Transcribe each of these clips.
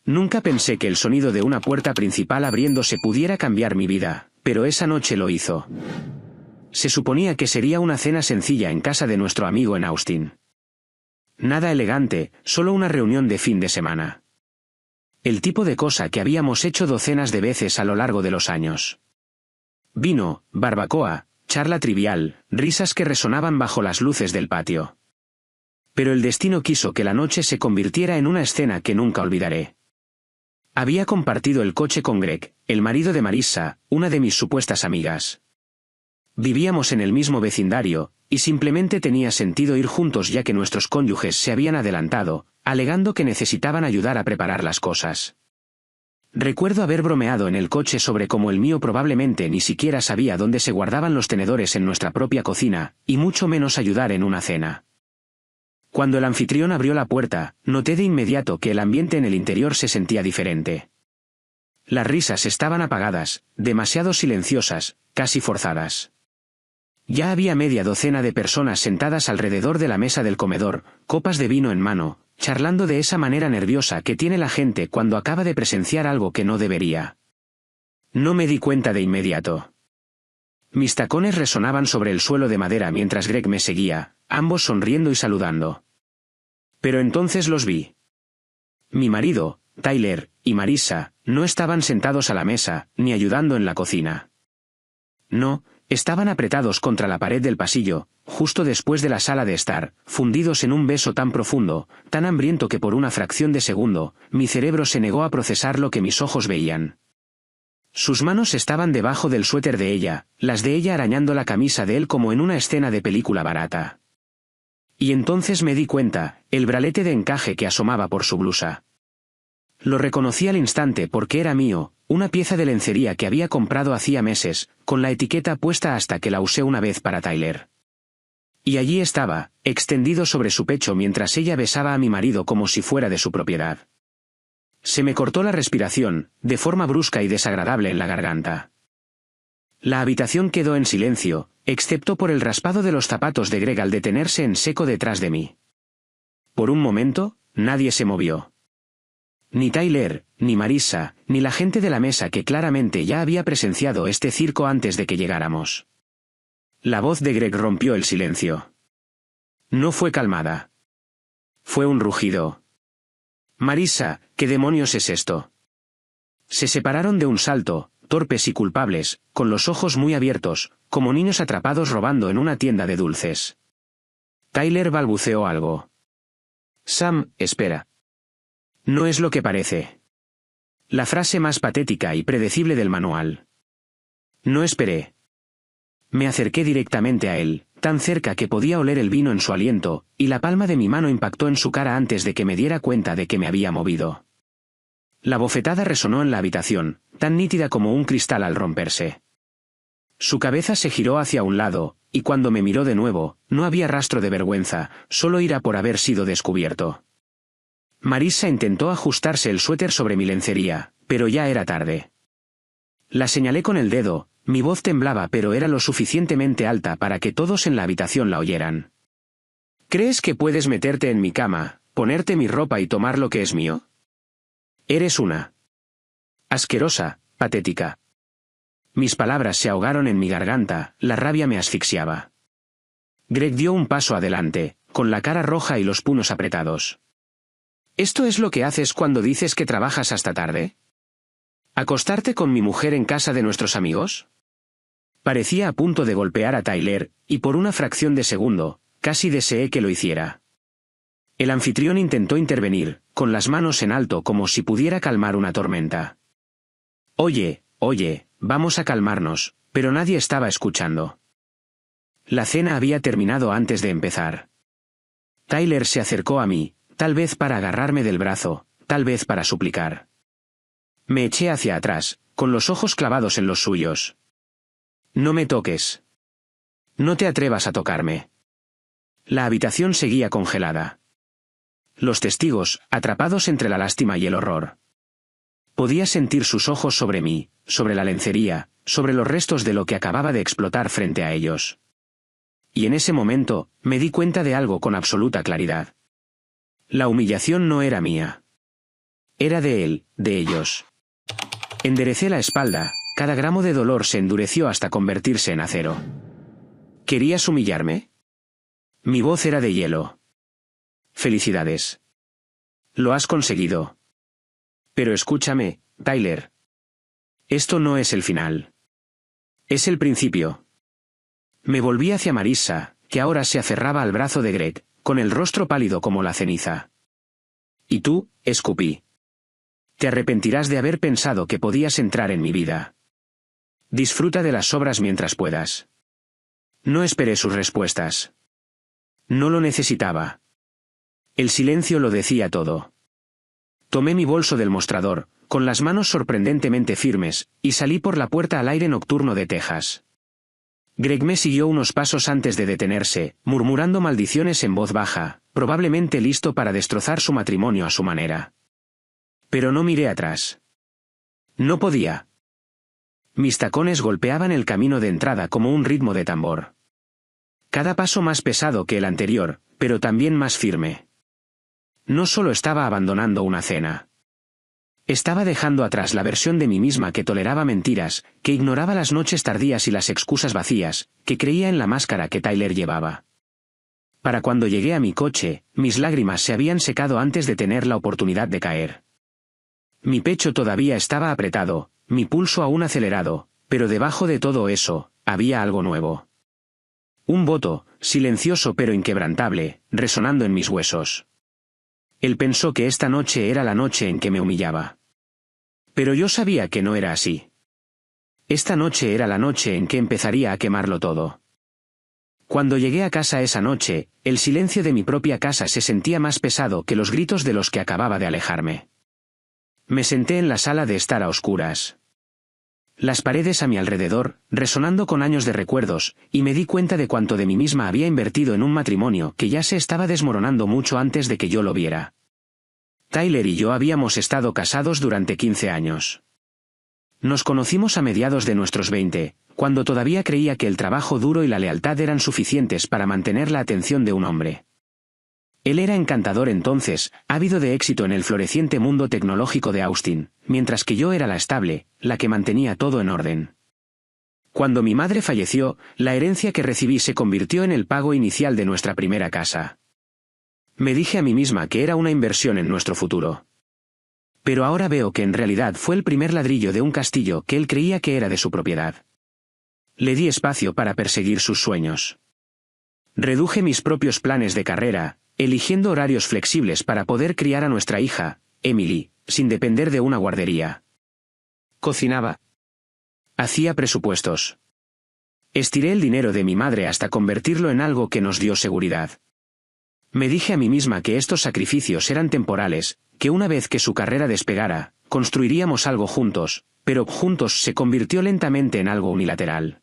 Nunca pensé que el sonido de una puerta principal abriéndose pudiera cambiar mi vida, pero esa noche lo hizo. Se suponía que sería una cena sencilla en casa de nuestro amigo en Austin. Nada elegante, solo una reunión de fin de semana. El tipo de cosa que habíamos hecho docenas de veces a lo largo de los años. Vino, barbacoa, charla trivial, risas que resonaban bajo las luces del patio. Pero el destino quiso que la noche se convirtiera en una escena que nunca olvidaré. Había compartido el coche con Greg, el marido de Marissa, una de mis supuestas amigas. Vivíamos en el mismo vecindario, y simplemente tenía sentido ir juntos ya que nuestros cónyuges se habían adelantado, alegando que necesitaban ayudar a preparar las cosas. Recuerdo haber bromeado en el coche sobre cómo el mío probablemente ni siquiera sabía dónde se guardaban los tenedores en nuestra propia cocina, y mucho menos ayudar en una cena. Cuando el anfitrión abrió la puerta, noté de inmediato que el ambiente en el interior se sentía diferente. Las risas estaban apagadas, demasiado silenciosas, casi forzadas. Ya había media docena de personas sentadas alrededor de la mesa del comedor, copas de vino en mano, charlando de esa manera nerviosa que tiene la gente cuando acaba de presenciar algo que no debería. No me di cuenta de inmediato. Mis tacones resonaban sobre el suelo de madera mientras Greg me seguía, ambos sonriendo y saludando. Pero entonces los vi. Mi marido, Tyler, y Marissa, no estaban sentados a la mesa, ni ayudando en la cocina. No, estaban apretados contra la pared del pasillo, justo después de la sala de estar, fundidos en un beso tan profundo, tan hambriento que por una fracción de segundo, mi cerebro se negó a procesar lo que mis ojos veían. Sus manos estaban debajo del suéter de ella, las de ella arañando la camisa de él como en una escena de película barata. Y entonces me di cuenta, el bralete de encaje que asomaba por su blusa. Lo reconocí al instante porque era mío, una pieza de lencería que había comprado hacía meses, con la etiqueta puesta hasta que la usé una vez para Tyler. Y allí estaba, extendido sobre su pecho mientras ella besaba a mi marido como si fuera de su propiedad. Se me cortó la respiración, de forma brusca y desagradable en la garganta. La habitación quedó en silencio, excepto por el raspado de los zapatos de Greg al detenerse en seco detrás de mí. Por un momento, nadie se movió. Ni Tyler, ni Marissa, ni la gente de la mesa que claramente ya había presenciado este circo antes de que llegáramos. La voz de Greg rompió el silencio. No fue calmada. Fue un rugido. Marissa, ¿qué demonios es esto? Se separaron de un salto, torpes y culpables, con los ojos muy abiertos, como niños atrapados robando en una tienda de dulces. Tyler balbuceó algo. Sam, espera. No es lo que parece. La frase más patética y predecible del manual. No esperé. Me acerqué directamente a él, tan cerca que podía oler el vino en su aliento, y la palma de mi mano impactó en su cara antes de que me diera cuenta de que me había movido. La bofetada resonó en la habitación, tan nítida como un cristal al romperse. Su cabeza se giró hacia un lado, y cuando me miró de nuevo, no había rastro de vergüenza, solo ira por haber sido descubierto. Marissa intentó ajustarse el suéter sobre mi lencería, pero ya era tarde. La señalé con el dedo, mi voz temblaba pero era lo suficientemente alta para que todos en la habitación la oyeran. ¿Crees que puedes meterte en mi cama, ponerte mi ropa y tomar lo que es mío? Eres una asquerosa, patética. Mis palabras se ahogaron en mi garganta, la rabia me asfixiaba. Greg dio un paso adelante, con la cara roja y los puños apretados. ¿Esto es lo que haces cuando dices que trabajas hasta tarde? ¿Acostarte con mi mujer en casa de nuestros amigos? Parecía a punto de golpear a Tyler, y por una fracción de segundo, casi deseé que lo hiciera. El anfitrión intentó intervenir, con las manos en alto como si pudiera calmar una tormenta. Oye, vamos a calmarnos, pero nadie estaba escuchando. La cena había terminado antes de empezar. Tyler se acercó a mí, tal vez para agarrarme del brazo, tal vez para suplicar. Me eché hacia atrás, con los ojos clavados en los suyos. No me toques. No te atrevas a tocarme. La habitación seguía congelada. Los testigos, atrapados entre la lástima y el horror. Podía sentir sus ojos sobre mí, sobre la lencería, sobre los restos de lo que acababa de explotar frente a ellos. Y en ese momento, me di cuenta de algo con absoluta claridad. La humillación no era mía. Era de él, de ellos. Enderecé la espalda, cada gramo de dolor se endureció hasta convertirse en acero. ¿Querías humillarme? Mi voz era de hielo. Felicidades. Lo has conseguido. Pero escúchame, Tyler. Esto no es el final. Es el principio. Me volví hacia Marissa, que ahora se aferraba al brazo de Greg, con el rostro pálido como la ceniza. ¿Y tú? Escupí. Te arrepentirás de haber pensado que podías entrar en mi vida. Disfruta de las sobras mientras puedas. No esperé sus respuestas. No lo necesitaba. El silencio lo decía todo. Tomé mi bolso del mostrador, con las manos sorprendentemente firmes, y salí por la puerta al aire nocturno de Texas. Greg me siguió unos pasos antes de detenerse, murmurando maldiciones en voz baja, probablemente listo para destrozar su matrimonio a su manera. Pero no miré atrás. No podía. Mis tacones golpeaban el camino de entrada como un ritmo de tambor. Cada paso más pesado que el anterior, pero también más firme. No solo estaba abandonando una cena. Estaba dejando atrás la versión de mí misma que toleraba mentiras, que ignoraba las noches tardías y las excusas vacías, que creía en la máscara que Tyler llevaba. Para cuando llegué a mi coche, mis lágrimas se habían secado antes de tener la oportunidad de caer. Mi pecho todavía estaba apretado, mi pulso aún acelerado, pero debajo de todo eso, había algo nuevo. Un voto, silencioso pero inquebrantable, resonando en mis huesos. Él pensó que esta noche era la noche en que me humillaba. Pero yo sabía que no era así. Esta noche era la noche en que empezaría a quemarlo todo. Cuando llegué a casa esa noche, el silencio de mi propia casa se sentía más pesado que los gritos de los que acababa de alejarme. Me senté en la sala de estar a oscuras. Las paredes a mi alrededor, resonando con años de recuerdos, y me di cuenta de cuánto de mí misma había invertido en un matrimonio que ya se estaba desmoronando mucho antes de que yo lo viera. Tyler y yo habíamos estado casados durante 15 años. Nos conocimos a mediados de nuestros 20, cuando todavía creía que el trabajo duro y la lealtad eran suficientes para mantener la atención de un hombre. Él era encantador entonces, ávido de éxito en el floreciente mundo tecnológico de Austin, mientras que yo era la estable, la que mantenía todo en orden. Cuando mi madre falleció, la herencia que recibí se convirtió en el pago inicial de nuestra primera casa. Me dije a mí misma que era una inversión en nuestro futuro. Pero ahora veo que en realidad fue el primer ladrillo de un castillo que él creía que era de su propiedad. Le di espacio para perseguir sus sueños. Reduje mis propios planes de carrera, eligiendo horarios flexibles para poder criar a nuestra hija, Emily, sin depender de una guardería. Cocinaba. Hacía presupuestos. Estiré el dinero de mi madre hasta convertirlo en algo que nos dio seguridad. Me dije a mí misma que estos sacrificios eran temporales, que una vez que su carrera despegara, construiríamos algo juntos, pero juntos se convirtió lentamente en algo unilateral.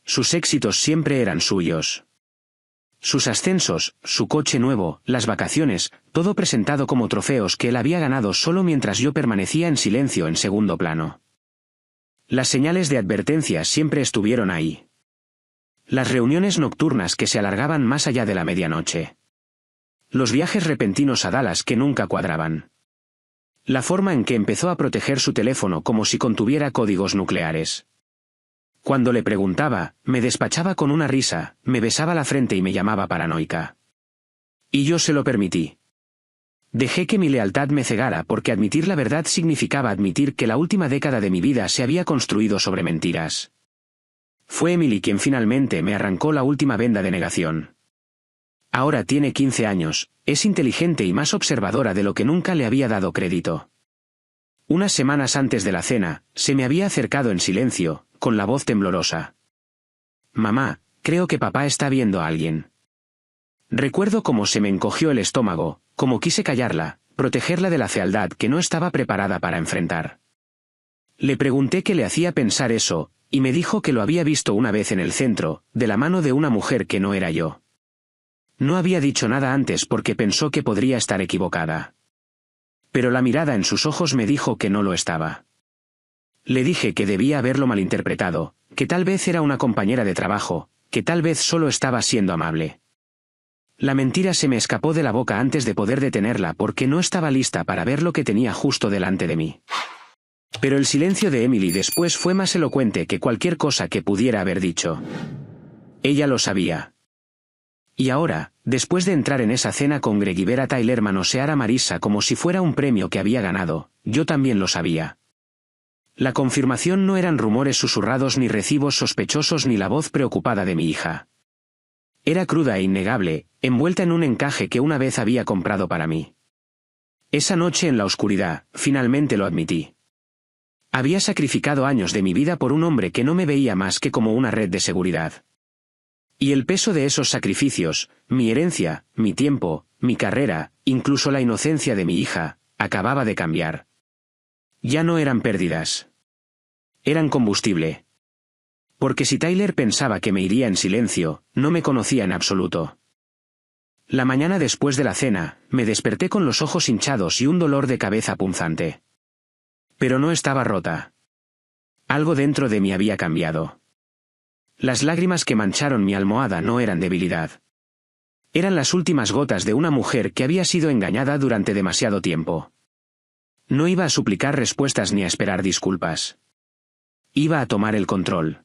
Sus éxitos siempre eran suyos. Sus ascensos, su coche nuevo, las vacaciones, todo presentado como trofeos que él había ganado solo mientras yo permanecía en silencio en segundo plano. Las señales de advertencia siempre estuvieron ahí. Las reuniones nocturnas que se alargaban más allá de la medianoche. Los viajes repentinos a Dallas que nunca cuadraban. La forma en que empezó a proteger su teléfono como si contuviera códigos nucleares. Cuando le preguntaba, me despachaba con una risa, me besaba la frente y me llamaba paranoica. Y yo se lo permití. Dejé que mi lealtad me cegara porque admitir la verdad significaba admitir que la última década de mi vida se había construido sobre mentiras. Fue Emily quien finalmente me arrancó la última venda de negación. Ahora tiene 15 años, es inteligente y más observadora de lo que nunca le había dado crédito. Unas semanas antes de la cena, se me había acercado en silencio, con la voz temblorosa. «Mamá, creo que papá está viendo a alguien». Recuerdo cómo se me encogió el estómago, cómo quise callarla, protegerla de la fealdad que no estaba preparada para enfrentar. Le pregunté qué le hacía pensar eso, y me dijo que lo había visto una vez en el centro, de la mano de una mujer que no era yo. No había dicho nada antes porque pensó que podría estar equivocada. Pero la mirada en sus ojos me dijo que no lo estaba. Le dije que debía haberlo malinterpretado, que tal vez era una compañera de trabajo, que tal vez solo estaba siendo amable. La mentira se me escapó de la boca antes de poder detenerla porque no estaba lista para ver lo que tenía justo delante de mí. Pero el silencio de Emily después fue más elocuente que cualquier cosa que pudiera haber dicho. Ella lo sabía. Y ahora, después de entrar en esa cena con Greg y ver a Tyler manosear a Marissa como si fuera un premio que había ganado, yo también lo sabía. La confirmación no eran rumores susurrados ni recibos sospechosos ni la voz preocupada de mi hija. Era cruda e innegable, envuelta en un encaje que una vez había comprado para mí. Esa noche en la oscuridad, finalmente lo admití. Había sacrificado años de mi vida por un hombre que no me veía más que como una red de seguridad. Y el peso de esos sacrificios, mi herencia, mi tiempo, mi carrera, incluso la inocencia de mi hija, acababa de cambiar. Ya no eran pérdidas. Eran combustible. Porque si Tyler pensaba que me iría en silencio, no me conocía en absoluto. La mañana después de la cena, me desperté con los ojos hinchados y un dolor de cabeza punzante. Pero no estaba rota. Algo dentro de mí había cambiado. Las lágrimas que mancharon mi almohada no eran debilidad. Eran las últimas gotas de una mujer que había sido engañada durante demasiado tiempo. No iba a suplicar respuestas ni a esperar disculpas. Iba a tomar el control.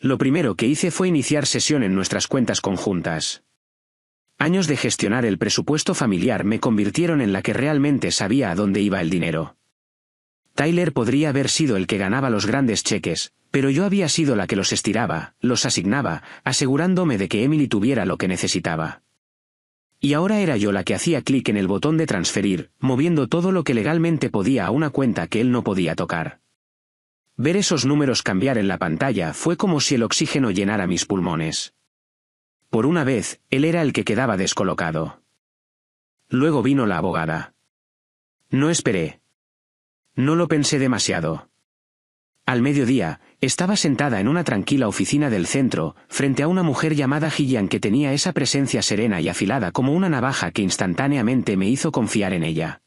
Lo primero que hice fue iniciar sesión en nuestras cuentas conjuntas. Años de gestionar el presupuesto familiar me convirtieron en la que realmente sabía a dónde iba el dinero. Tyler podría haber sido el que ganaba los grandes cheques, pero yo había sido la que los estiraba, los asignaba, asegurándome de que Emily tuviera lo que necesitaba. Y ahora era yo la que hacía clic en el botón de transferir, moviendo todo lo que legalmente podía a una cuenta que él no podía tocar. Ver esos números cambiar en la pantalla fue como si el oxígeno llenara mis pulmones. Por una vez, él era el que quedaba descolocado. Luego vino la abogada. No esperé. No lo pensé demasiado. Al mediodía, estaba sentada en una tranquila oficina del centro, frente a una mujer llamada Gillian que tenía esa presencia serena y afilada como una navaja que instantáneamente me hizo confiar en ella.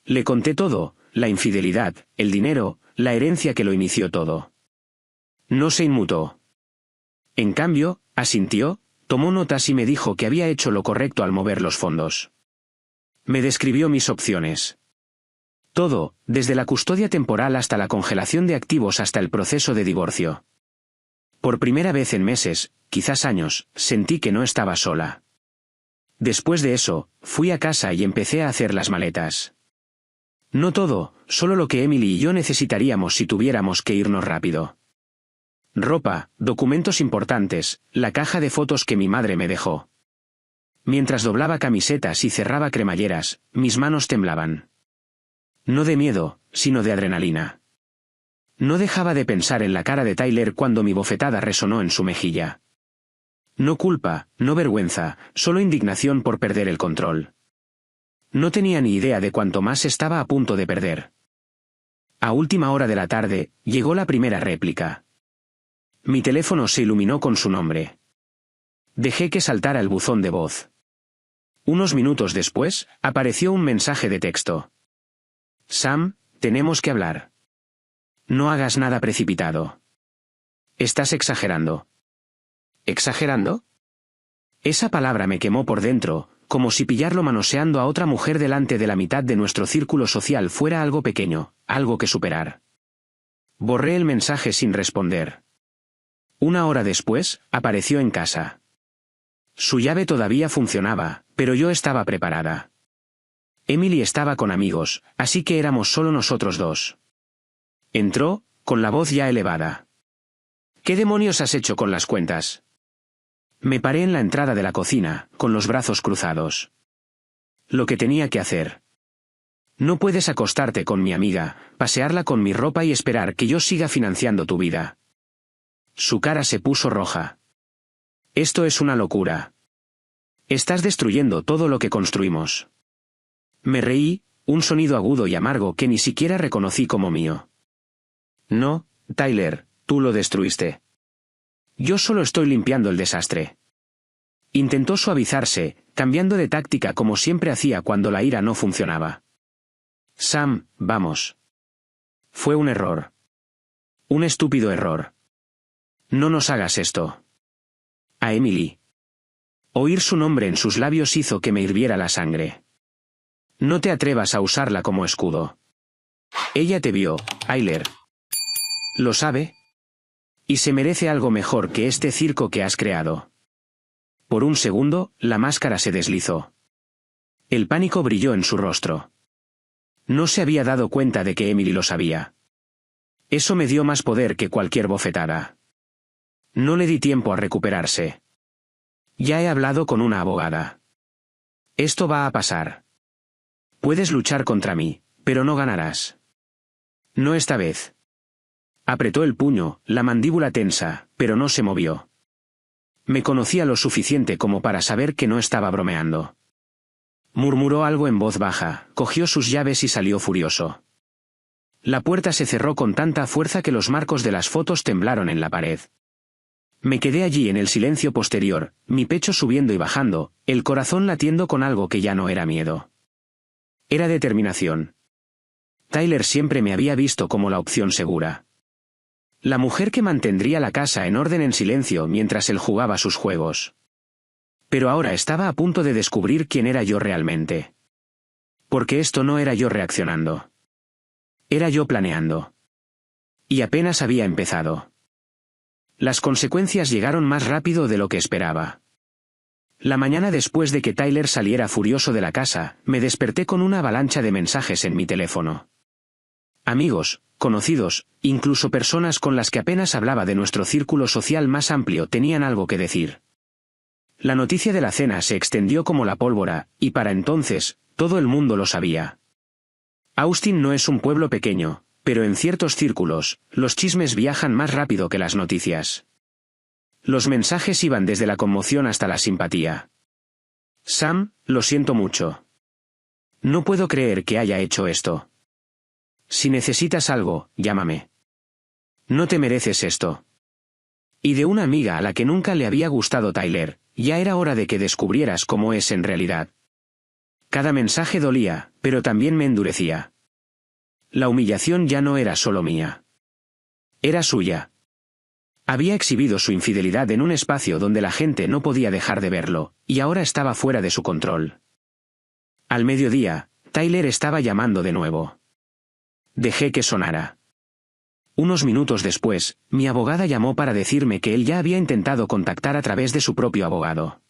Le conté todo, la infidelidad, el dinero, la herencia que lo inició todo. No se inmutó. En cambio, asintió, tomó notas y me dijo que había hecho lo correcto al mover los fondos. Me describió mis opciones. Todo, desde la custodia temporal hasta la congelación de activos hasta el proceso de divorcio. Por primera vez en meses, quizás años, sentí que no estaba sola. Después de eso, fui a casa y empecé a hacer las maletas. No todo, solo lo que Emily y yo necesitaríamos si tuviéramos que irnos rápido. Ropa, documentos importantes, la caja de fotos que mi madre me dejó. Mientras doblaba camisetas y cerraba cremalleras, mis manos temblaban. No de miedo, sino de adrenalina. No dejaba de pensar en la cara de Tyler cuando mi bofetada resonó en su mejilla. No culpa, no vergüenza, solo indignación por perder el control. No tenía ni idea de cuánto más estaba a punto de perder. A última hora de la tarde, llegó la primera réplica. Mi teléfono se iluminó con su nombre. Dejé que saltara el buzón de voz. Unos minutos después, apareció un mensaje de texto. Sam, tenemos que hablar. No hagas nada precipitado. Estás exagerando. ¿Exagerando? Esa palabra me quemó por dentro, como si pillarlo manoseando a otra mujer delante de la mitad de nuestro círculo social fuera algo pequeño, algo que superar. Borré el mensaje sin responder. Una hora después, apareció en casa. Su llave todavía funcionaba, pero yo estaba preparada. Emily estaba con amigos, así que éramos solo nosotros dos. Entró, con la voz ya elevada. ¿Qué demonios has hecho con las cuentas? Me paré en la entrada de la cocina, con los brazos cruzados. Lo que tenía que hacer. No puedes acostarte con mi amiga, pasearla con mi ropa y esperar que yo siga financiando tu vida. Su cara se puso roja. Esto es una locura. Estás destruyendo todo lo que construimos. Me reí, un sonido agudo y amargo que ni siquiera reconocí como mío. No, Tyler, tú lo destruiste. Yo solo estoy limpiando el desastre. Intentó suavizarse, cambiando de táctica como siempre hacía cuando la ira no funcionaba. Sam, vamos. Fue un error. Un estúpido error. No nos hagas esto. A Emily. Oír su nombre en sus labios hizo que me hirviera la sangre. No te atrevas a usarla como escudo. Ella te vio, Tyler. ¿Lo sabe? Y se merece algo mejor que este circo que has creado. Por un segundo, la máscara se deslizó. El pánico brilló en su rostro. No se había dado cuenta de que Emily lo sabía. Eso me dio más poder que cualquier bofetada. No le di tiempo a recuperarse. Ya he hablado con una abogada. Esto va a pasar. Puedes luchar contra mí, pero no ganarás. No esta vez. Apretó el puño, la mandíbula tensa, pero no se movió. Me conocía lo suficiente como para saber que no estaba bromeando. Murmuró algo en voz baja, cogió sus llaves y salió furioso. La puerta se cerró con tanta fuerza que los marcos de las fotos temblaron en la pared. Me quedé allí en el silencio posterior, mi pecho subiendo y bajando, el corazón latiendo con algo que ya no era miedo. Era determinación. Tyler siempre me había visto como la opción segura. La mujer que mantendría la casa en orden en silencio mientras él jugaba sus juegos. Pero ahora estaba a punto de descubrir quién era yo realmente. Porque esto no era yo reaccionando. Era yo planeando. Y apenas había empezado. Las consecuencias llegaron más rápido de lo que esperaba. La mañana después de que Tyler saliera furioso de la casa, me desperté con una avalancha de mensajes en mi teléfono. Amigos, conocidos, incluso personas con las que apenas hablaba de nuestro círculo social más amplio tenían algo que decir. La noticia de la cena se extendió como la pólvora, y para entonces, todo el mundo lo sabía. Austin no es un pueblo pequeño, pero en ciertos círculos, los chismes viajan más rápido que las noticias. Los mensajes iban desde la conmoción hasta la simpatía. Sam, lo siento mucho. No puedo creer que haya hecho esto. Si necesitas algo, llámame. No te mereces esto. Y de una amiga a la que nunca le había gustado Tyler, ya era hora de que descubrieras cómo es en realidad. Cada mensaje dolía, pero también me endurecía. La humillación ya no era solo mía. Era suya. Había exhibido su infidelidad en un espacio donde la gente no podía dejar de verlo, y ahora estaba fuera de su control. Al mediodía, Tyler estaba llamando de nuevo. Dejé que sonara. Unos minutos después, mi abogada llamó para decirme que él ya había intentado contactar a través de su propio abogado.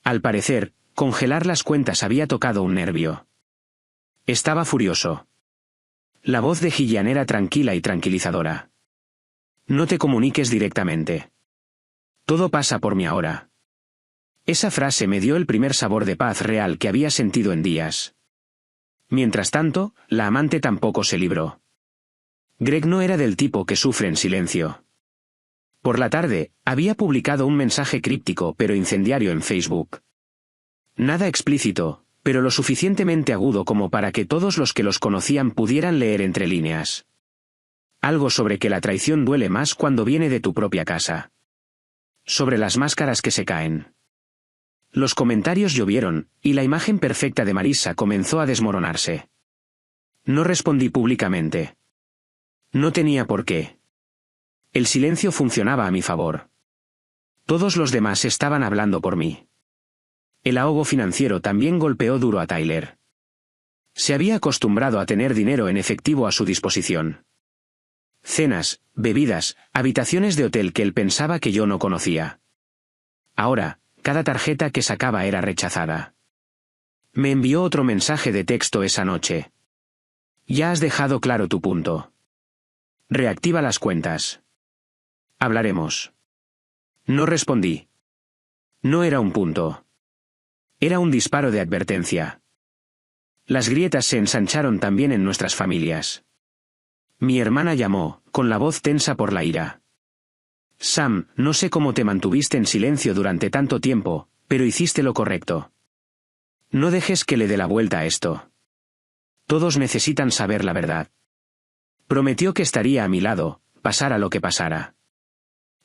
Al parecer, congelar las cuentas había tocado un nervio. Estaba furioso. La voz de Gillian era tranquila y tranquilizadora. No te comuniques directamente. Todo pasa por mí ahora. Esa frase me dio el primer sabor de paz real que había sentido en días. Mientras tanto, la amante tampoco se libró. Greg no era del tipo que sufre en silencio. Por la tarde, había publicado un mensaje críptico pero incendiario en Facebook. Nada explícito, pero lo suficientemente agudo como para que todos los que los conocían pudieran leer entre líneas. Algo sobre que la traición duele más cuando viene de tu propia casa. Sobre las máscaras que se caen. Los comentarios llovieron, y la imagen perfecta de Marissa comenzó a desmoronarse. No respondí públicamente. No tenía por qué. El silencio funcionaba a mi favor. Todos los demás estaban hablando por mí. El ahogo financiero también golpeó duro a Tyler. Se había acostumbrado a tener dinero en efectivo a su disposición. Cenas, bebidas, habitaciones de hotel que él pensaba que yo no conocía. Ahora, cada tarjeta que sacaba era rechazada. Me envió otro mensaje de texto esa noche. Ya has dejado claro tu punto. Reactiva las cuentas. Hablaremos. No respondí. No era un punto. Era un disparo de advertencia. Las grietas se ensancharon también en nuestras familias. Mi hermana llamó, con la voz tensa por la ira. Sam, no sé cómo te mantuviste en silencio durante tanto tiempo, pero hiciste lo correcto. No dejes que le dé la vuelta a esto. Todos necesitan saber la verdad. Prometió que estaría a mi lado, pasara lo que pasara.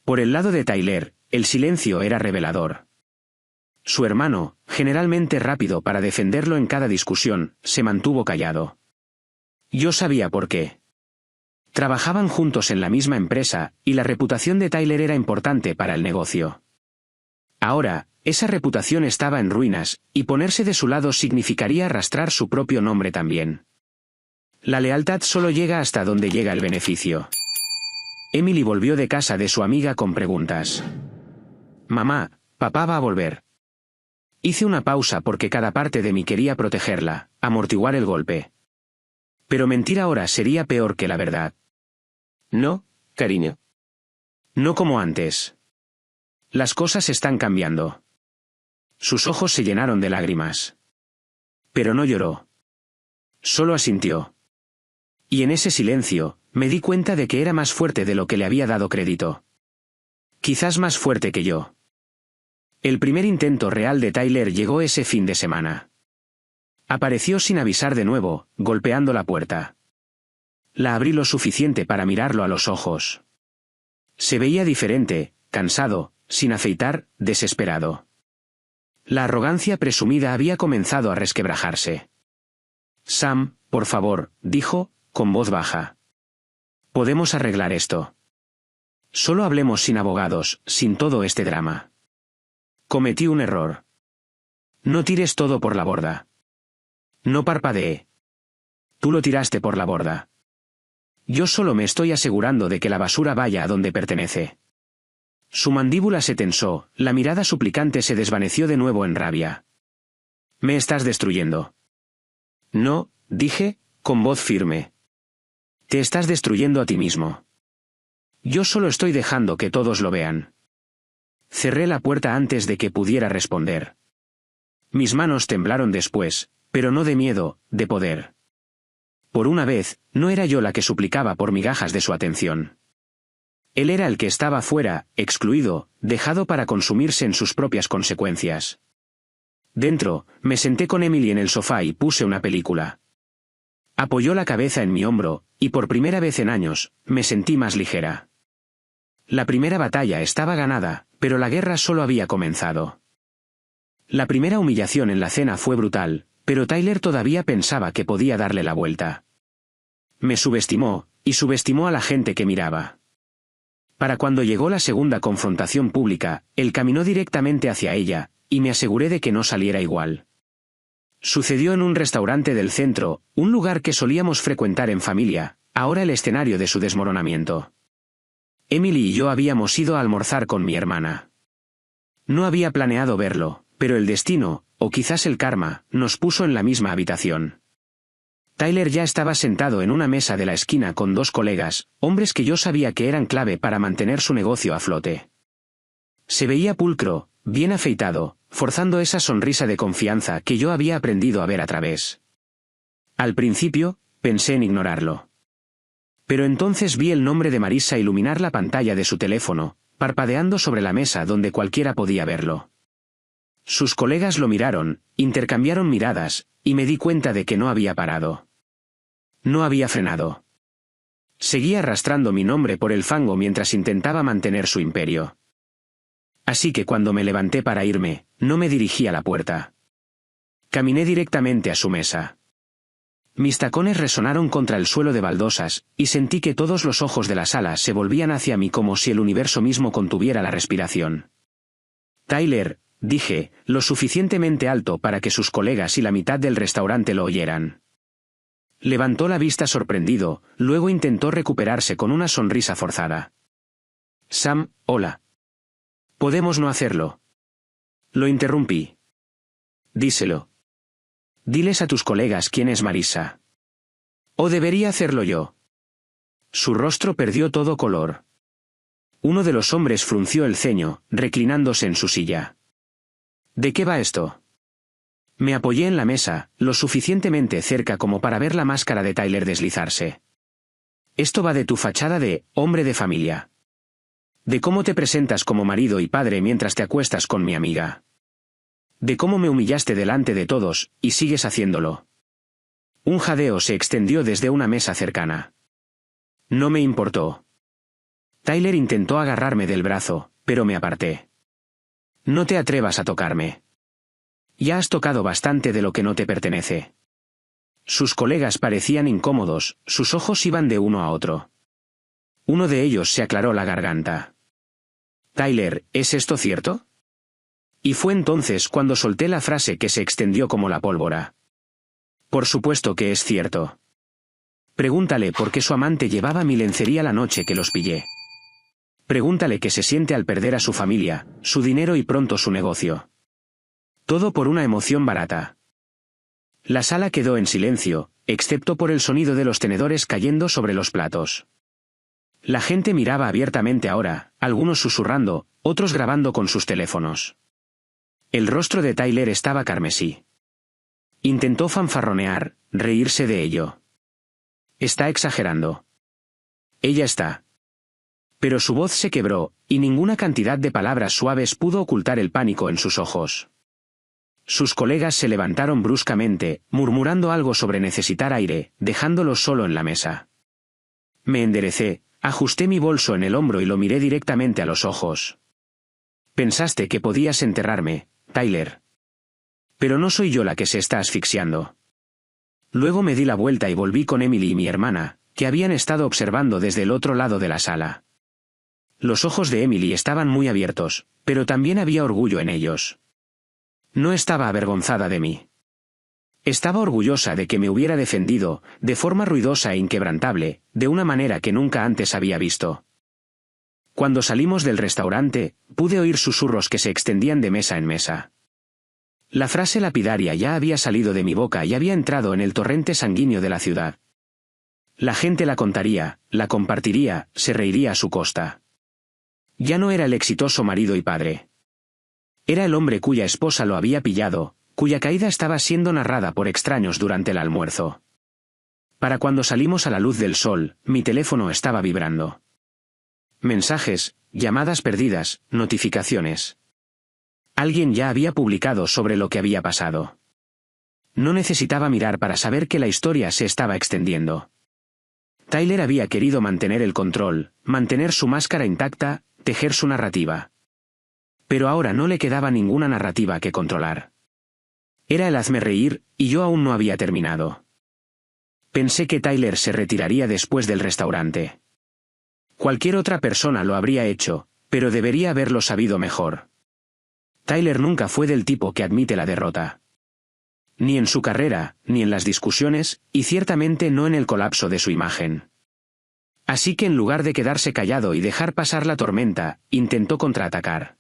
Por el lado de Tyler, el silencio era revelador. Su hermano, generalmente rápido para defenderlo en cada discusión, se mantuvo callado. Yo sabía por qué. Trabajaban juntos en la misma empresa, y la reputación de Tyler era importante para el negocio. Ahora, Esa reputación estaba en ruinas, y ponerse de su lado significaría arrastrar su propio nombre también. La lealtad solo llega hasta donde llega el beneficio. Emily volvió de casa de su amiga con preguntas. «Mamá, papá va a volver». Hice una pausa porque cada parte de mí quería protegerla, amortiguar el golpe. Pero mentir ahora sería peor que la verdad. «No, cariño. No como antes. Las cosas están cambiando». Sus ojos se llenaron de lágrimas. Pero no lloró. Solo asintió. Y en ese silencio, me di cuenta de que era más fuerte de lo que le había dado crédito. Quizás más fuerte que yo. El primer intento real de Tyler llegó ese fin de semana. Apareció sin avisar de nuevo, golpeando la puerta. La abrí lo suficiente para mirarlo a los ojos. Se veía diferente, cansado, sin afeitar, desesperado. La arrogancia presumida había comenzado a resquebrajarse. «Sam, por favor», dijo, con voz baja. «Podemos arreglar esto. Solo hablemos sin abogados, sin todo este drama. Cometí un error. No tires todo por la borda. No parpadeé. Tú lo tiraste por la borda. Yo solo me estoy asegurando de que la basura vaya a donde pertenece». Su mandíbula se tensó, la mirada suplicante se desvaneció de nuevo en rabia. «Me estás destruyendo». «No», dije, con voz firme. «Te estás destruyendo a ti mismo. Yo solo estoy dejando que todos lo vean». Cerré la puerta antes de que pudiera responder. Mis manos temblaron después, pero no de miedo, de poder. Por una vez, no era yo la que suplicaba por migajas de su atención. Él era el que estaba fuera, excluido, dejado para consumirse en sus propias consecuencias. Dentro, me senté con Emily en el sofá y puse una película. Apoyó la cabeza en mi hombro, y por primera vez en años, me sentí más ligera. La primera batalla estaba ganada, pero la guerra solo había comenzado. La primera humillación en la cena fue brutal, pero Tyler todavía pensaba que podía darle la vuelta. Me subestimó, y subestimó a la gente que miraba. Para cuando llegó la segunda confrontación pública, él caminó directamente hacia ella, y me aseguré de que no saliera igual. Sucedió en un restaurante del centro, un lugar que solíamos frecuentar en familia, ahora el escenario de su desmoronamiento. Emily y yo habíamos ido a almorzar con mi hermana. No había planeado verlo, pero el destino, o quizás el karma, nos puso en la misma habitación. Tyler ya estaba sentado en una mesa de la esquina con dos colegas, hombres que yo sabía que eran clave para mantener su negocio a flote. Se veía pulcro, bien afeitado, forzando esa sonrisa de confianza que yo había aprendido a ver a través. Al principio, pensé en ignorarlo. Pero entonces vi el nombre de Marissa iluminar la pantalla de su teléfono, parpadeando sobre la mesa donde cualquiera podía verlo. Sus colegas lo miraron, intercambiaron miradas, y me di cuenta de que no había parado. No había frenado. Seguía arrastrando mi nombre por el fango mientras intentaba mantener su imperio. Así que cuando me levanté para irme, no me dirigí a la puerta. Caminé directamente a su mesa. Mis tacones resonaron contra el suelo de baldosas, y sentí que todos los ojos de la sala se volvían hacia mí como si el universo mismo contuviera la respiración. «Tyler», dije, lo suficientemente alto para que sus colegas y la mitad del restaurante lo oyeran. Levantó la vista sorprendido, luego intentó recuperarse con una sonrisa forzada. «Sam, hola. Podemos no hacerlo». Lo interrumpí. «Díselo. Diles a tus colegas quién es Marissa». «¿O debería hacerlo yo?» Su rostro perdió todo color. Uno de los hombres frunció el ceño, reclinándose en su silla. «¿De qué va esto?» Me apoyé en la mesa, lo suficientemente cerca como para ver la máscara de Tyler deslizarse. «Esto va de tu fachada de hombre de familia. De cómo te presentas como marido y padre mientras te acuestas con mi amiga. De cómo me humillaste delante de todos, y sigues haciéndolo». Un jadeo se extendió desde una mesa cercana. No me importó. Tyler intentó agarrarme del brazo, pero me aparté. «No te atrevas a tocarme. Ya has tocado bastante de lo que no te pertenece». Sus colegas parecían incómodos, sus ojos iban de uno a otro. Uno de ellos se aclaró la garganta. «Tyler, ¿es esto cierto?» Y fue entonces cuando solté la frase que se extendió como la pólvora. Por supuesto que es cierto. Pregúntale por qué su amante llevaba mi lencería la noche que los pillé. Pregúntale qué se siente al perder a su familia, su dinero y pronto su negocio. Todo por una emoción barata. La sala quedó en silencio, excepto por el sonido de los tenedores cayendo sobre los platos. La gente miraba abiertamente ahora, algunos susurrando, otros grabando con sus teléfonos. El rostro de Tyler estaba carmesí. Intentó fanfarronear, reírse de ello. Está exagerando. Ella está. Pero su voz se quebró, y ninguna cantidad de palabras suaves pudo ocultar el pánico en sus ojos. Sus colegas se levantaron bruscamente, murmurando algo sobre necesitar aire, dejándolo solo en la mesa. Me enderecé, ajusté mi bolso en el hombro y lo miré directamente a los ojos. Pensaste que podías enterrarme, Tyler. Pero no soy yo la que se está asfixiando. Luego me di la vuelta y volví con Emily y mi hermana, que habían estado observando desde el otro lado de la sala. Los ojos de Emily estaban muy abiertos, pero también había orgullo en ellos. No estaba avergonzada de mí. Estaba orgullosa de que me hubiera defendido, de forma ruidosa e inquebrantable, de una manera que nunca antes había visto. Cuando salimos del restaurante, pude oír susurros que se extendían de mesa en mesa. La frase lapidaria ya había salido de mi boca y había entrado en el torrente sanguíneo de la ciudad. La gente la contaría, la compartiría, se reiría a su costa. Ya no era el exitoso marido y padre. Era el hombre cuya esposa lo había pillado, cuya caída estaba siendo narrada por extraños durante el almuerzo. Para cuando salimos a la luz del sol, mi teléfono estaba vibrando. Mensajes, llamadas perdidas, notificaciones. Alguien ya había publicado sobre lo que había pasado. No necesitaba mirar para saber que la historia se estaba extendiendo. Tyler había querido mantener el control, mantener su máscara intacta, tejer su narrativa. Pero ahora no le quedaba ninguna narrativa que controlar. Era el hazme reír, y yo aún no había terminado. Pensé que Tyler se retiraría después del restaurante. Cualquier otra persona lo habría hecho, pero debería haberlo sabido mejor. Tyler nunca fue del tipo que admite la derrota. Ni en su carrera, ni en las discusiones, y ciertamente no en el colapso de su imagen. Así que en lugar de quedarse callado y dejar pasar la tormenta, intentó contraatacar.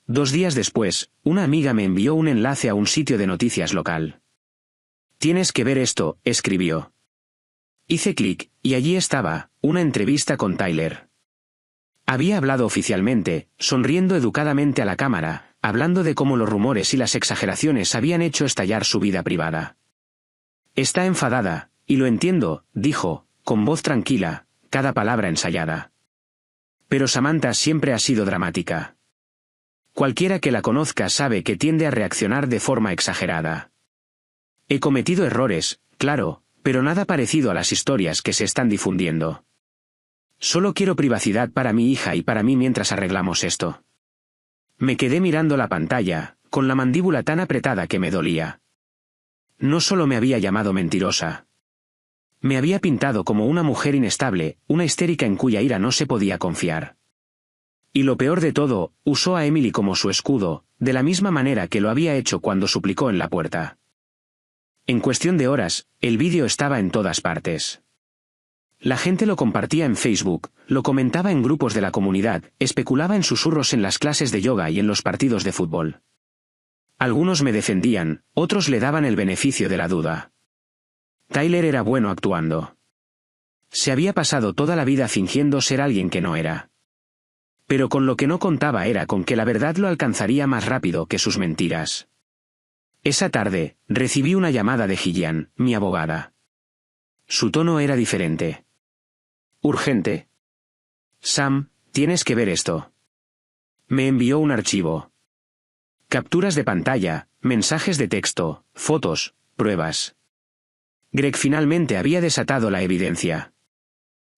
2 días después, una amiga me envió un enlace a un sitio de noticias local. Tienes que ver esto, escribió. Hice clic, y allí estaba, una entrevista con Tyler. Había hablado oficialmente, sonriendo educadamente a la cámara, hablando de cómo los rumores y las exageraciones habían hecho estallar su vida privada. Está enfadada, y lo entiendo, dijo, con voz tranquila, cada palabra ensayada. Pero Samantha siempre ha sido dramática. Cualquiera que la conozca sabe que tiende a reaccionar de forma exagerada. He cometido errores, claro, pero nada parecido a las historias que se están difundiendo. Solo quiero privacidad para mi hija y para mí mientras arreglamos esto. Me quedé mirando la pantalla, con la mandíbula tan apretada que me dolía. No solo me había llamado mentirosa. Me había pintado como una mujer inestable, una histérica en cuya ira no se podía confiar. Y lo peor de todo, usó a Emily como su escudo, de la misma manera que lo había hecho cuando suplicó en la puerta. En cuestión de horas, el vídeo estaba en todas partes. La gente lo compartía en Facebook, lo comentaba en grupos de la comunidad, especulaba en susurros en las clases de yoga y en los partidos de fútbol. Algunos me defendían, otros le daban el beneficio de la duda. Tyler era bueno actuando. Se había pasado toda la vida fingiendo ser alguien que no era. Pero con lo que no contaba era con que la verdad lo alcanzaría más rápido que sus mentiras. Esa tarde, recibí una llamada de Gillian, mi abogada. Su tono era diferente. Urgente. Sam, tienes que ver esto. Me envió un archivo. Capturas de pantalla, mensajes de texto, fotos, pruebas. Greg finalmente había desatado la evidencia.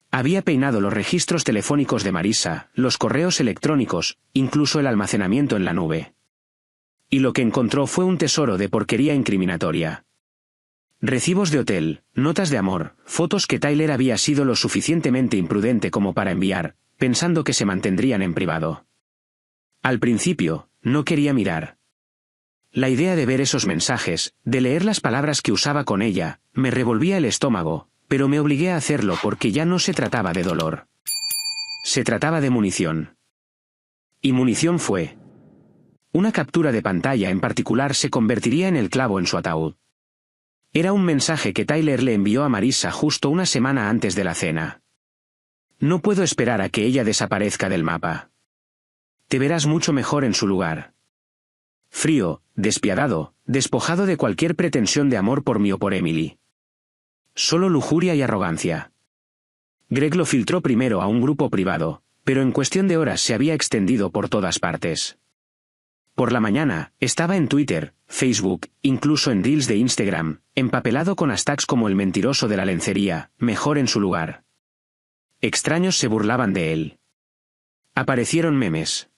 Había peinado los registros telefónicos de Marissa, los correos electrónicos, incluso el almacenamiento en la nube. Y lo que encontró fue un tesoro de porquería incriminatoria. Recibos de hotel, notas de amor, fotos que Tyler había sido lo suficientemente imprudente como para enviar, pensando que se mantendrían en privado. Al principio, No quería mirar. La idea de ver esos mensajes, de leer las palabras que usaba con ella, me revolvía el estómago, pero me obligué a hacerlo porque ya no se trataba de dolor. Se trataba de munición. Y munición fue. Una captura de pantalla en particular se convertiría en el clavo en su ataúd. Era un mensaje que Tyler le envió a Marissa justo una semana antes de la cena. No puedo esperar a que ella desaparezca del mapa. Te verás mucho mejor en su lugar. Frío, despiadado, despojado de cualquier pretensión de amor por mí o por Emily. Solo lujuria y arrogancia. Greg lo filtró primero a un grupo privado, pero en cuestión de horas se había extendido por todas partes. Por la mañana, estaba en Twitter, Facebook, incluso en Reels de Instagram, empapelado con hashtags como el mentiroso de la lencería, mejor en su lugar. Extraños se burlaban de él. Aparecieron memes.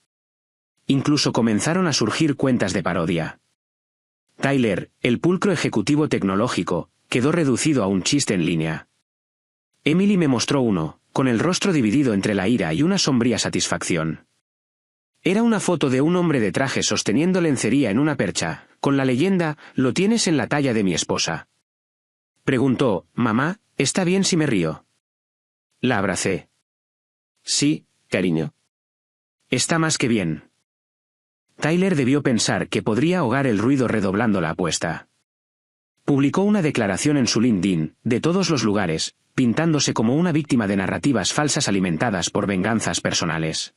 Incluso comenzaron a surgir cuentas de parodia. Tyler, el pulcro ejecutivo tecnológico, quedó reducido a un chiste en línea. Emily me mostró uno, con el rostro dividido entre la ira y una sombría satisfacción. Era una foto de un hombre de traje sosteniendo lencería en una percha, con la leyenda, «Lo tienes en la talla de mi esposa». Preguntó, «Mamá, ¿está bien si me río?» La abracé. «Sí, cariño. Está más que bien». Tyler debió pensar que podría ahogar el ruido redoblando la apuesta. Publicó una declaración en su LinkedIn, de todos los lugares, pintándose como una víctima de narrativas falsas alimentadas por venganzas personales.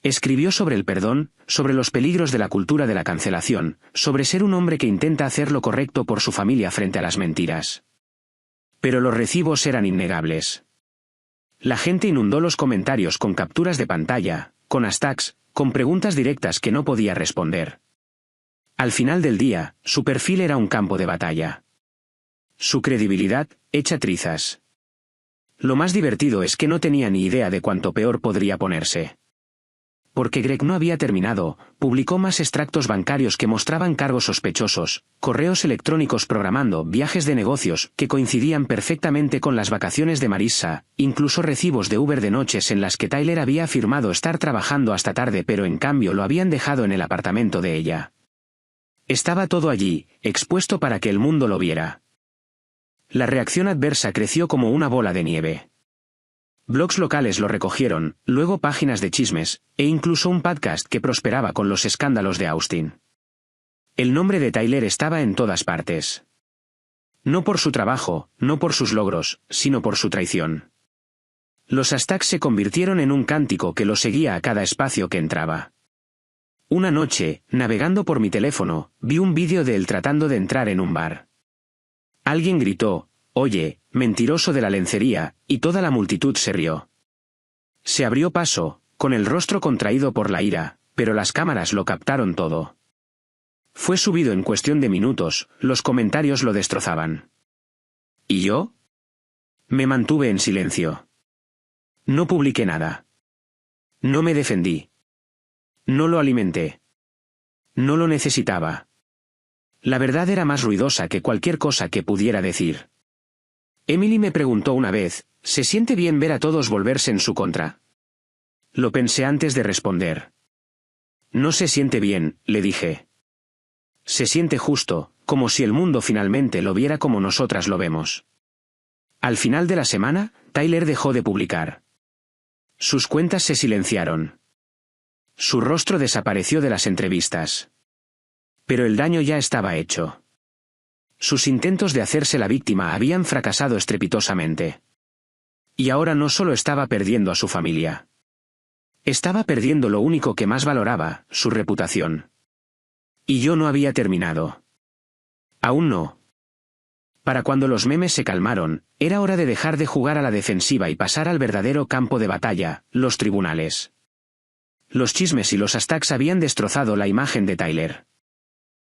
Escribió sobre el perdón, sobre los peligros de la cultura de la cancelación, sobre ser un hombre que intenta hacer lo correcto por su familia frente a las mentiras. Pero los recibos eran innegables. La gente inundó los comentarios con capturas de pantalla, con hashtags, con preguntas directas que no podía responder. Al final del día, su perfil era un campo de batalla. Su credibilidad, hecha trizas. Lo más divertido es que no tenía ni idea de cuánto peor podría ponerse. Porque Greg no había terminado, publicó más extractos bancarios que mostraban cargos sospechosos, correos electrónicos programando viajes de negocios que coincidían perfectamente con las vacaciones de Marissa, incluso recibos de Uber de noches en las que Tyler había afirmado estar trabajando hasta tarde pero en cambio lo habían dejado en el apartamento de ella. Estaba todo allí, expuesto para que el mundo lo viera. La reacción adversa creció como una bola de nieve. Blogs locales lo recogieron, luego páginas de chismes, e incluso un podcast que prosperaba con los escándalos de Austin. El nombre de Tyler estaba en todas partes. No por su trabajo, no por sus logros, sino por su traición. Los hashtags se convirtieron en un cántico que lo seguía a cada espacio que entraba. Una noche, navegando por mi teléfono, vi un vídeo de él tratando de entrar en un bar. Alguien gritó, «Oye, mentiroso de la lencería», y toda la multitud se rió. Se abrió paso, con el rostro contraído por la ira, pero las cámaras lo captaron todo. Fue subido en cuestión de minutos, los comentarios lo destrozaban. ¿Y yo? Me mantuve en silencio. No publiqué nada. No me defendí. No lo alimenté. No lo necesitaba. La verdad era más ruidosa que cualquier cosa que pudiera decir. Emily me preguntó una vez, ¿se siente bien ver a todos volverse en su contra? Lo pensé antes de responder. No se siente bien, le dije. Se siente justo, como si el mundo finalmente lo viera como nosotras lo vemos. Al final de la semana, Tyler dejó de publicar. Sus cuentas se silenciaron. Su rostro desapareció de las entrevistas. Pero el daño ya estaba hecho. Sus intentos de hacerse la víctima habían fracasado estrepitosamente. Y ahora no solo estaba perdiendo a su familia. Estaba perdiendo lo único que más valoraba, su reputación. Y yo no había terminado. Aún no. Para cuando los memes se calmaron, era hora de dejar de jugar a la defensiva y pasar al verdadero campo de batalla, los tribunales. Los chismes y los hashtags habían destrozado la imagen de Tyler.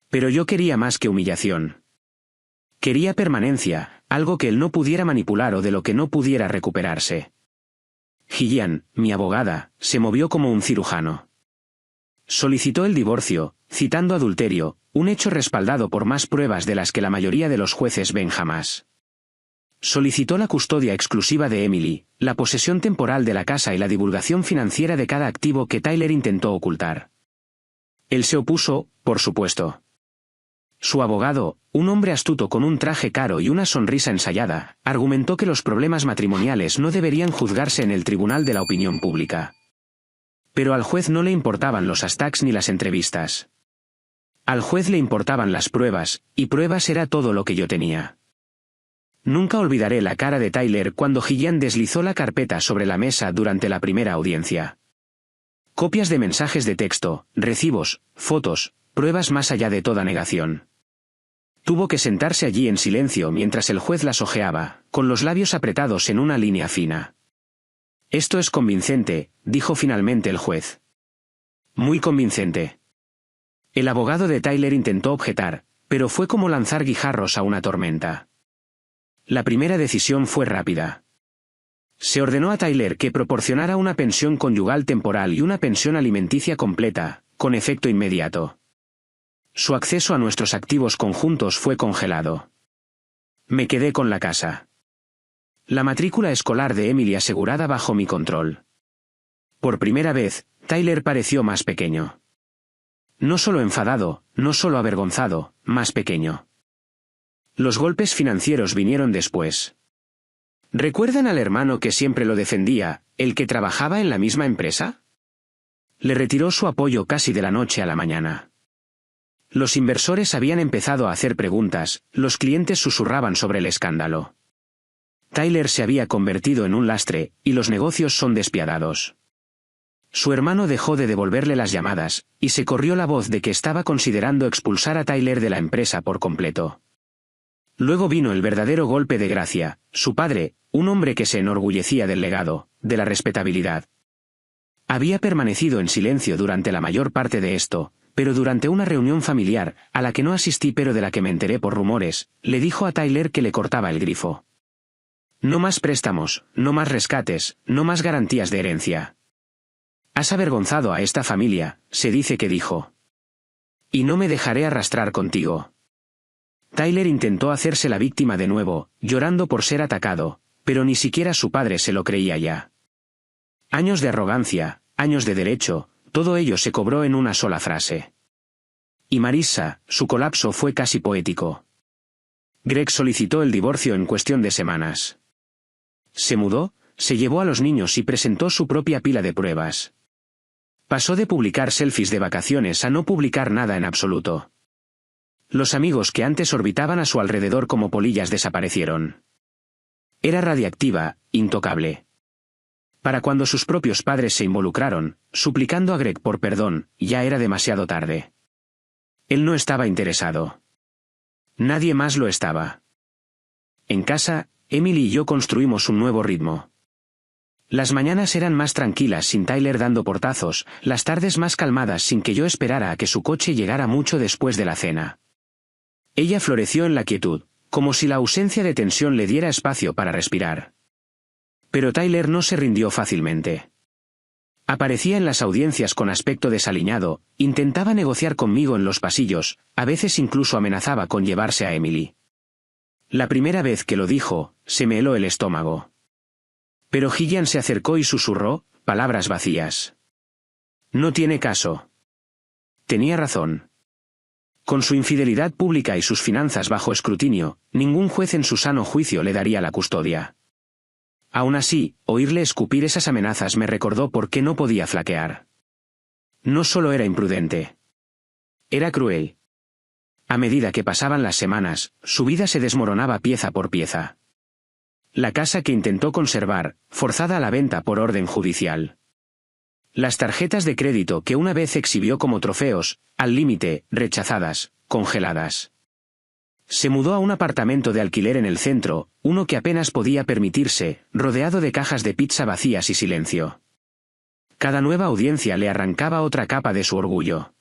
Pero yo quería más que humillación. Quería permanencia, algo que él no pudiera manipular o de lo que no pudiera recuperarse. Gillian, mi abogada, se movió como un cirujano. Solicitó el divorcio, citando adulterio, un hecho respaldado por más pruebas de las que la mayoría de los jueces ven jamás. Solicitó la custodia exclusiva de Emily, la posesión temporal de la casa y la divulgación financiera de cada activo que Tyler intentó ocultar. Él se opuso, por supuesto. Su abogado, un hombre astuto con un traje caro y una sonrisa ensayada, argumentó que los problemas matrimoniales no deberían juzgarse en el tribunal de la opinión pública. Pero al juez no le importaban los hashtags ni las entrevistas. Al juez le importaban las pruebas, y pruebas era todo lo que yo tenía. Nunca olvidaré la cara de Tyler cuando Gillian deslizó la carpeta sobre la mesa durante la primera audiencia. Copias de mensajes de texto, recibos, fotos, pruebas más allá de toda negación. Tuvo que sentarse allí en silencio mientras el juez las hojeaba, con los labios apretados en una línea fina. «Esto es convincente», dijo finalmente el juez. «Muy convincente». El abogado de Tyler intentó objetar, pero fue como lanzar guijarros a una tormenta. La primera decisión fue rápida. Se ordenó a Tyler que proporcionara una pensión conyugal temporal y una pensión alimenticia completa, con efecto inmediato. Su acceso a nuestros activos conjuntos fue congelado. Me quedé con la casa. La matrícula escolar de Emily asegurada bajo mi control. Por primera vez, Tyler pareció más pequeño. No solo enfadado, no solo avergonzado, más pequeño. Los golpes financieros vinieron después. ¿Recuerdan al hermano que siempre lo defendía, el que trabajaba en la misma empresa? Le retiró su apoyo casi de la noche a la mañana. Los inversores habían empezado a hacer preguntas, los clientes susurraban sobre el escándalo. Tyler se había convertido en un lastre, y los negocios son despiadados. Su hermano dejó de devolverle las llamadas, y se corrió la voz de que estaba considerando expulsar a Tyler de la empresa por completo. Luego vino el verdadero golpe de gracia, su padre, un hombre que se enorgullecía del legado, de la respetabilidad. Había permanecido en silencio durante la mayor parte de esto, pero durante una reunión familiar, a la que no asistí pero de la que me enteré por rumores, le dijo a Tyler que le cortaba el grifo. No más préstamos, no más rescates, no más garantías de herencia. Has avergonzado a esta familia, se dice que dijo. Y no me dejaré arrastrar contigo. Tyler intentó hacerse la víctima de nuevo, llorando por ser atacado, pero ni siquiera su padre se lo creía ya. Años de arrogancia, años de derecho, todo ello se cobró en una sola frase. Y Marissa, su colapso fue casi poético. Greg solicitó el divorcio en cuestión de semanas. Se mudó, se llevó a los niños y presentó su propia pila de pruebas. Pasó de publicar selfies de vacaciones a no publicar nada en absoluto. Los amigos que antes orbitaban a su alrededor como polillas desaparecieron. Era radiactiva, intocable. Para cuando sus propios padres se involucraron, suplicando a Greg por perdón, ya era demasiado tarde. Él no estaba interesado. Nadie más lo estaba. En casa, Emily y yo construimos un nuevo ritmo. Las mañanas eran más tranquilas sin Tyler dando portazos, las tardes más calmadas sin que yo esperara a que su coche llegara mucho después de la cena. Ella floreció en la quietud, como si la ausencia de tensión le diera espacio para respirar. Pero Tyler no se rindió fácilmente. Aparecía en las audiencias con aspecto desaliñado, intentaba negociar conmigo en los pasillos, a veces incluso amenazaba con llevarse a Emily. La primera vez que lo dijo, se me heló el estómago. Pero Gillian se acercó y susurró, palabras vacías. No tiene caso. Tenía razón. Con su infidelidad pública y sus finanzas bajo escrutinio, ningún juez en su sano juicio le daría la custodia. Aún así, oírle escupir esas amenazas me recordó por qué no podía flaquear. No solo era imprudente. Era cruel. A medida que pasaban las semanas, su vida se desmoronaba pieza por pieza. La casa que intentó conservar, forzada a la venta por orden judicial. Las tarjetas de crédito que una vez exhibió como trofeos, al límite, rechazadas, congeladas. Se mudó a un apartamento de alquiler en el centro, uno que apenas podía permitirse, rodeado de cajas de pizza vacías y silencio. Cada nueva audiencia le arrancaba otra capa de su orgullo.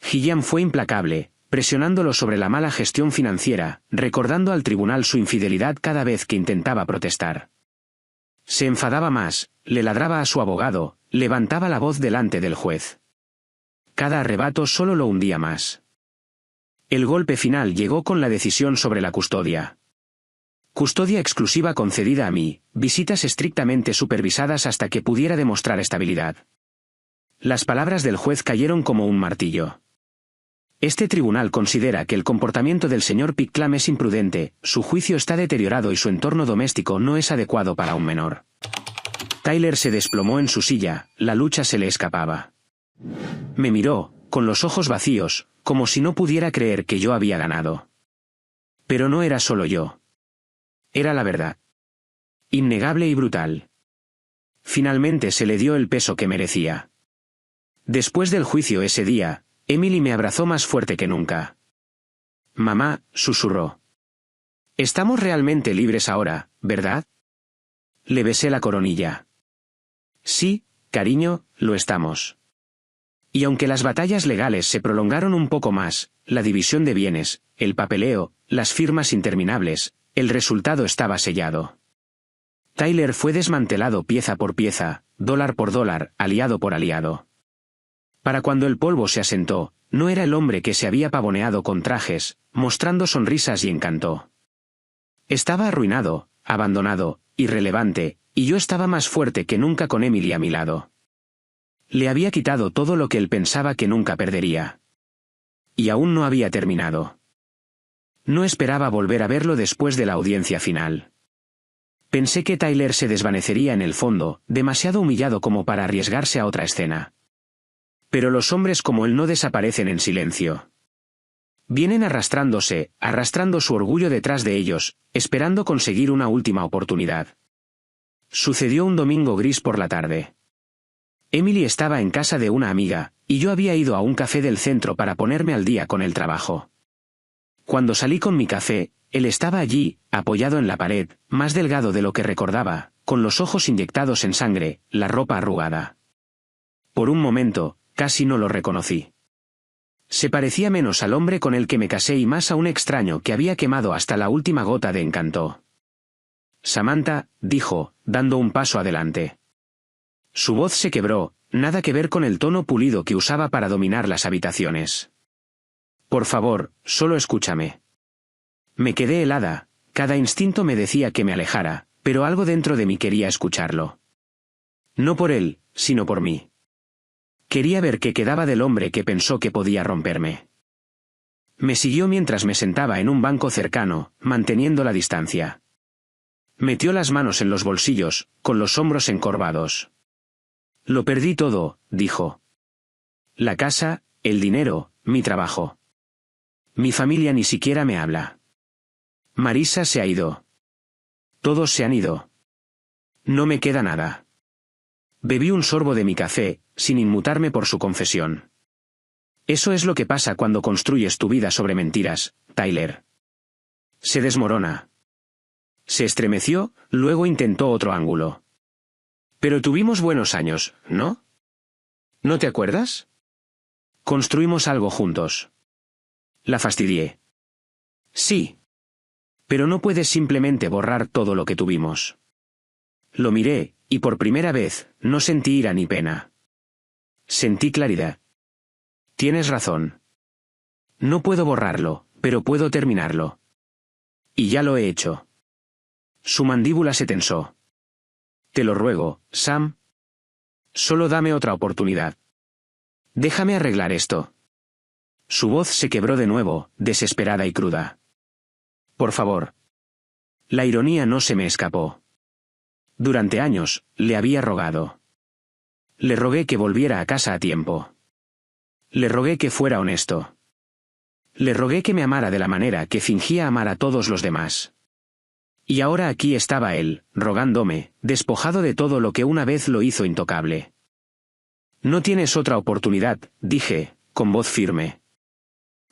Gillian fue implacable, presionándolo sobre la mala gestión financiera, recordando al tribunal su infidelidad cada vez que intentaba protestar. Se enfadaba más, le ladraba a su abogado, levantaba la voz delante del juez. Cada arrebato solo lo hundía más. El golpe final llegó con la decisión sobre la custodia. Custodia exclusiva concedida a mí, visitas estrictamente supervisadas hasta que pudiera demostrar estabilidad. Las palabras del juez cayeron como un martillo. Este tribunal considera que el comportamiento del señor Picklam es imprudente, su juicio está deteriorado y su entorno doméstico no es adecuado para un menor. Tyler se desplomó en su silla, la lucha se le escapaba. Me miró, con los ojos vacíos, como si no pudiera creer que yo había ganado. Pero no era solo yo. Era la verdad. Innegable y brutal. Finalmente se le dio el peso que merecía. Después del juicio ese día, Emily me abrazó más fuerte que nunca. Mamá, susurró. Estamos realmente libres ahora, ¿verdad? Le besé la coronilla. Sí, cariño, lo estamos. Y aunque las batallas legales se prolongaron un poco más, la división de bienes, el papeleo, las firmas interminables, el resultado estaba sellado. Tyler fue desmantelado pieza por pieza, dólar por dólar, aliado por aliado. Para cuando el polvo se asentó, no era el hombre que se había pavoneado con trajes, mostrando sonrisas y encanto. Estaba arruinado, abandonado, irrelevante, y yo estaba más fuerte que nunca con Emily a mi lado. Le había quitado todo lo que él pensaba que nunca perdería. Y aún no había terminado. No esperaba volver a verlo después de la audiencia final. Pensé que Tyler se desvanecería en el fondo, demasiado humillado como para arriesgarse a otra escena. Pero los hombres como él no desaparecen en silencio. Vienen arrastrándose, arrastrando su orgullo detrás de ellos, esperando conseguir una última oportunidad. Sucedió un domingo gris por la tarde. Emily estaba en casa de una amiga, y yo había ido a un café del centro para ponerme al día con el trabajo. Cuando salí con mi café, él estaba allí, apoyado en la pared, más delgado de lo que recordaba, con los ojos inyectados en sangre, la ropa arrugada. Por un momento, casi no lo reconocí. Se parecía menos al hombre con el que me casé y más a un extraño que había quemado hasta la última gota de encanto. Samantha, dijo, dando un paso adelante. Su voz se quebró, nada que ver con el tono pulido que usaba para dominar las habitaciones. Por favor, solo escúchame. Me quedé helada, cada instinto me decía que me alejara, pero algo dentro de mí quería escucharlo. No por él, sino por mí. Quería ver qué quedaba del hombre que pensó que podía romperme. Me siguió mientras me sentaba en un banco cercano, manteniendo la distancia. Metió las manos en los bolsillos, con los hombros encorvados. Lo perdí todo, dijo. La casa, el dinero, mi trabajo. Mi familia ni siquiera me habla. Marisa se ha ido. Todos se han ido. No me queda nada. Bebí un sorbo de mi café, sin inmutarme por su confesión. Eso es lo que pasa cuando construyes tu vida sobre mentiras, Tyler. Se desmorona. Se estremeció, luego intentó otro ángulo. Pero tuvimos buenos años, ¿no? ¿No te acuerdas? Construimos algo juntos. La fastidié. Sí. Pero no puedes simplemente borrar todo lo que tuvimos. Lo miré, y por primera vez, no sentí ira ni pena. Sentí claridad. Tienes razón. No puedo borrarlo, pero puedo terminarlo. Y ya lo he hecho. Su mandíbula se tensó. Te lo ruego, Sam. Solo dame otra oportunidad. Déjame arreglar esto. Su voz se quebró de nuevo, desesperada y cruda. Por favor. La ironía no se me escapó. Durante años, le había rogado. Le rogué que volviera a casa a tiempo. Le rogué que fuera honesto. Le rogué que me amara de la manera que fingía amar a todos los demás. Y ahora aquí estaba él, rogándome, despojado de todo lo que una vez lo hizo intocable. No tienes otra oportunidad, dije, con voz firme.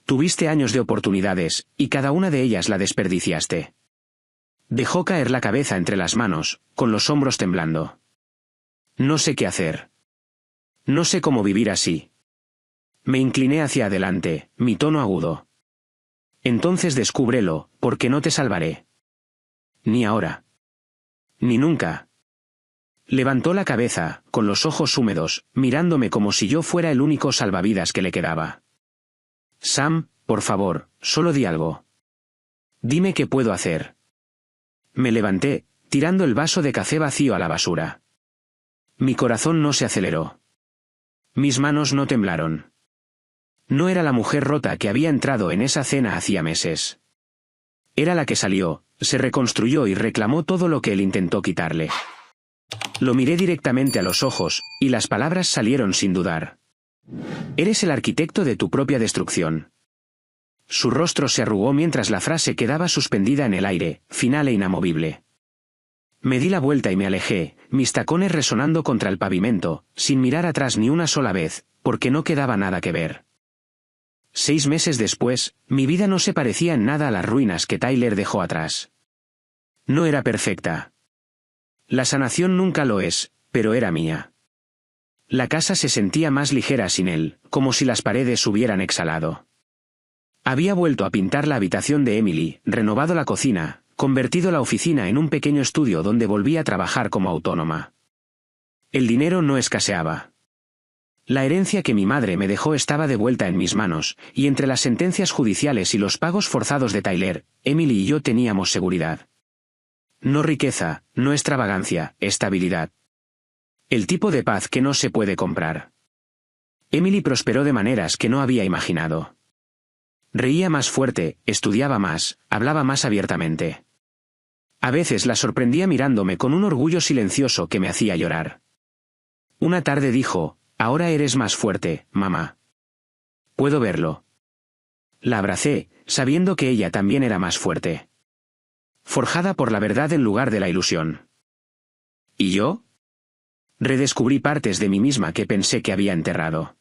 Tuviste años de oportunidades, y cada una de ellas la desperdiciaste. Dejó caer la cabeza entre las manos, con los hombros temblando. No sé qué hacer. No sé cómo vivir así. Me incliné hacia adelante, mi tono agudo. Entonces descúbrelo, porque no te salvaré. Ni ahora. Ni nunca. Levantó la cabeza, con los ojos húmedos, mirándome como si yo fuera el único salvavidas que le quedaba. Sam, por favor, solo di algo. Dime qué puedo hacer. Me levanté, tirando el vaso de café vacío a la basura. Mi corazón no se aceleró. Mis manos no temblaron. No era la mujer rota que había entrado en esa cena hacía meses. Era la que salió, se reconstruyó y reclamó todo lo que él intentó quitarle. Lo miré directamente a los ojos, y las palabras salieron sin dudar. Eres el arquitecto de tu propia destrucción. Su rostro se arrugó mientras la frase quedaba suspendida en el aire, final e inamovible. Me di la vuelta y me alejé, mis tacones resonando contra el pavimento, sin mirar atrás ni una sola vez, porque no quedaba nada que ver. 6 meses después, mi vida no se parecía en nada a las ruinas que Tyler dejó atrás. No era perfecta. La sanación nunca lo es, pero era mía. La casa se sentía más ligera sin él, como si las paredes hubieran exhalado. Había vuelto a pintar la habitación de Emily, renovado la cocina, convertido la oficina en un pequeño estudio donde volvía a trabajar como autónoma. El dinero no escaseaba. La herencia que mi madre me dejó estaba de vuelta en mis manos, y entre las sentencias judiciales y los pagos forzados de Tyler, Emily y yo teníamos seguridad. No riqueza, no extravagancia, estabilidad. El tipo de paz que no se puede comprar. Emily prosperó de maneras que no había imaginado. Reía más fuerte, estudiaba más, hablaba más abiertamente. A veces la sorprendía mirándome con un orgullo silencioso que me hacía llorar. Una tarde dijo: «Ahora eres más fuerte, mamá. Puedo verlo». La abracé, sabiendo que ella también era más fuerte. Forjada por la verdad en lugar de la ilusión. ¿Y yo? Redescubrí partes de mí misma que pensé que había enterrado.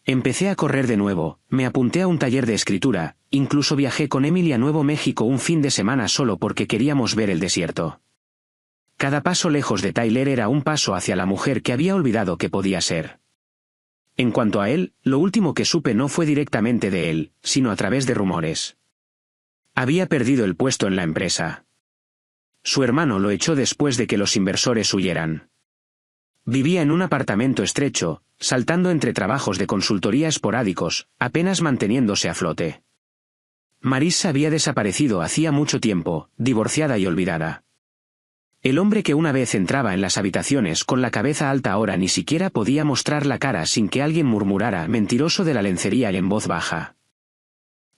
Empecé a correr de nuevo, me apunté a un taller de escritura, incluso viajé con Emily a Nuevo México un fin de semana solo porque queríamos ver el desierto. Cada paso lejos de Tyler era un paso hacia la mujer que había olvidado que podía ser. En cuanto a él, lo último que supe no fue directamente de él, sino a través de rumores. Había perdido el puesto en la empresa. Su hermano lo echó después de que los inversores huyeran. Vivía en un apartamento estrecho, saltando entre trabajos de consultoría esporádicos, apenas manteniéndose a flote. Marissa había desaparecido hacía mucho tiempo, divorciada y olvidada. El hombre que una vez entraba en las habitaciones con la cabeza alta ahora ni siquiera podía mostrar la cara sin que alguien murmurara «mentiroso de la lencería» en voz baja.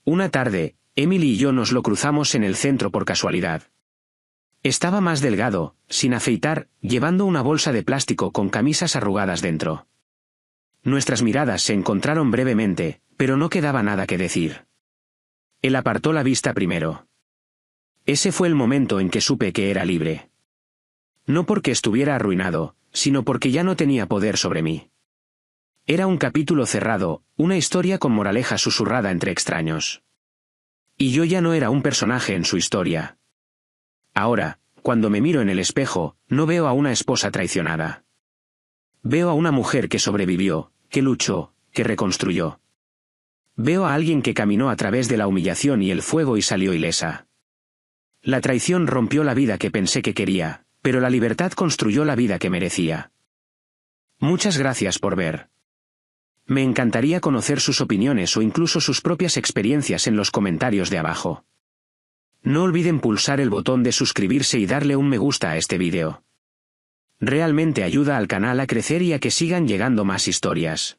Una tarde, Emily y yo nos lo cruzamos en el centro por casualidad. Estaba más delgado, sin afeitar, llevando una bolsa de plástico con camisas arrugadas dentro. Nuestras miradas se encontraron brevemente, pero no quedaba nada que decir. Él apartó la vista primero. Ese fue el momento en que supe que era libre. No porque estuviera arruinado, sino porque ya no tenía poder sobre mí. Era un capítulo cerrado, una historia con moraleja susurrada entre extraños. Y yo ya no era un personaje en su historia. Ahora, cuando me miro en el espejo, no veo a una esposa traicionada. Veo a una mujer que sobrevivió, que luchó, que reconstruyó. Veo a alguien que caminó a través de la humillación y el fuego y salió ilesa. La traición rompió la vida que pensé que quería, pero la libertad construyó la vida que merecía. Muchas gracias por ver. Me encantaría conocer sus opiniones o incluso sus propias experiencias en los comentarios de abajo. No olviden pulsar el botón de suscribirse y darle un me gusta a este vídeo. Realmente ayuda al canal a crecer y a que sigan llegando más historias.